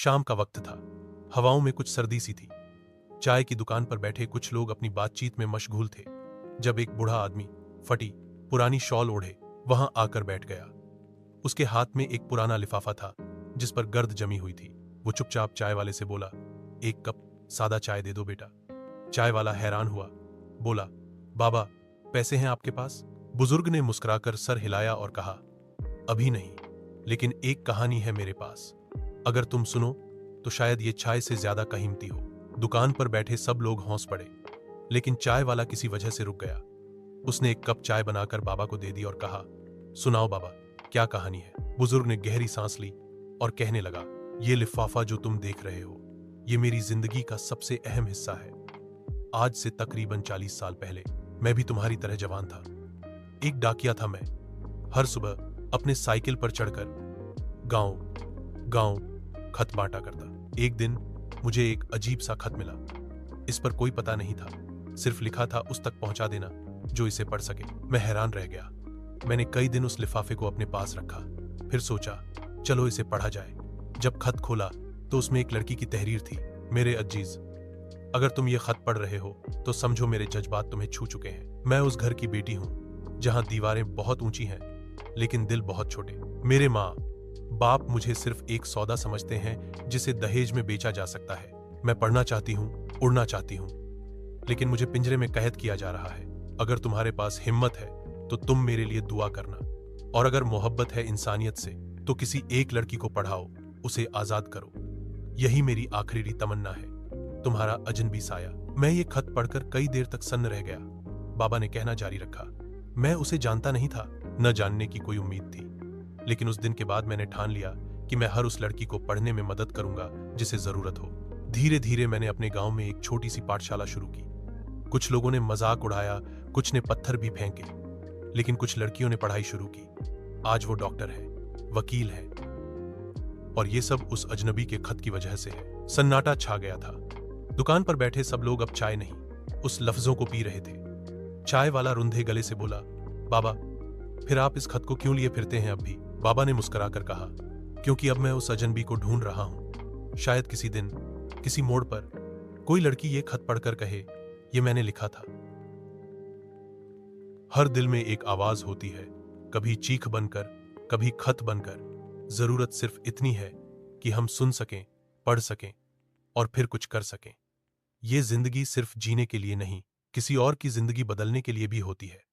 शाम का वक्त था। हवाओं में कुछ सर्दी सी थी। चाय की दुकान पर बैठे कुछ लोग अपनी बातचीत में मशगूल थे जब एक बूढ़ा आदमी फटी पुरानी शॉल ओढ़े वहां आकर बैठ गया। उसके हाथ में एक पुराना लिफाफा था जिस पर गर्द जमी हुई थी। वो चुपचाप चाय वाले से बोला, एक कप सादा चाय दे दो बेटा। चाय वाला हैरान हुआ, बोला, बाबा पैसे हैं आपके पास? बुजुर्ग ने मुस्कुराकर सर हिलाया और कहा, अभी नहीं, लेकिन एक कहानी है मेरे पास। अगर तुम सुनो तो शायद ये चाय से ज्यादा कीमती हो। दुकान पर बैठे सब लोग हौंस पड़े, लेकिन चाय वाला किसी वजह से रुक गया। उसने एक कप चाय बनाकर बाबा को दे दी और कहा, सुनाओ बाबा, क्या कहानी है? बुजुर्ग ने गहरी सांस ली और कहने लगा, ये लिफाफा जो तुम देख रहे हो, ये मेरी जिंदगी का सबसे अहम हिस्सा है। आज से तकरीबन 40 साल पहले मैं भी तुम्हारी तरह जवान था। एक डाकिया था मैं। हर सुबह अपने साइकिल पर चढ़कर गांव गांव खत बांटा करता। एक दिन मुझे एक अजीब सा खत मिला। इस पर कोई पता नहीं था, सिर्फ लिखा था, उस तक पहुंचा देना जो इसे पढ़ सके। मैं हैरान रह गया। मैंने कई दिन उस लिफाफे को अपने पास रखा, फिर सोचा चलो इसे पढ़ा जाए। जब खत खोला तो उसमें एक लड़की की तहरीर थी। मेरे अजीज, अगर तुम ये खत पढ़ रहे हो तो समझो मेरे जज्बात तुम्हें छू चुके हैं। मैं उस घर की बेटी हूं जहां दीवारें बहुत ऊंची हैं लेकिन दिल बहुत छोटे। मेरे माँ बाप मुझे सिर्फ एक सौदा समझते हैं जिसे दहेज में बेचा जा सकता है। मैं पढ़ना चाहती हूँ, उड़ना चाहती हूँ, लेकिन मुझे पिंजरे में कैद किया जा रहा है। अगर तुम्हारे पास हिम्मत है तो तुम मेरे लिए दुआ करना, और अगर मोहब्बत है इंसानियत से तो किसी एक लड़की को पढ़ाओ, उसे आजाद करो। यही मेरी आखिरी तमन्ना है। तुम्हारा अजनबी साया। मैं ये खत पढ़कर कई देर तक सन्न रह गया। बाबा ने कहना जारी रखा, मैं उसे जानता नहीं था, न जानने की कोई उम्मीद थी, लेकिन उस दिन के बाद मैंने ठान लिया कि मैं हर उस लड़की को पढ़ने में मदद करूंगा जिसे जरूरत हो। धीरे धीरे मैंने अपने गांव में एक छोटी सी पाठशाला शुरू की। कुछ लोगों ने मजाक उड़ाया, कुछ ने पत्थर भी फेंके, लेकिन कुछ लड़कियों ने पढ़ाई शुरू की। आज वो डॉक्टर है, वकील है, और ये सब उस अजनबी के खत की वजह से है। सन्नाटा छा गया था। दुकान पर बैठे सब लोग अब चाय नहीं, उस लफ्जों को पी रहे थे। चाय वाला रुंधे गले से बोला, बाबा फिर आप इस खत को क्यों लिए फिरते हैं अब भी? बाबा ने मुस्कुराकर कहा, क्योंकि अब मैं उस अजनबी को ढूंढ रहा हूं। शायद किसी दिन किसी मोड़ पर कोई लड़की ये खत पढ़कर कहे, ये मैंने लिखा था। हर दिल में एक आवाज होती है, कभी चीख बनकर, कभी खत बनकर। जरूरत सिर्फ इतनी है कि हम सुन सकें, पढ़ सकें और फिर कुछ कर सकें। ये जिंदगी सिर्फ जीने के लिए नहीं, किसी और की जिंदगी बदलने के लिए भी होती है।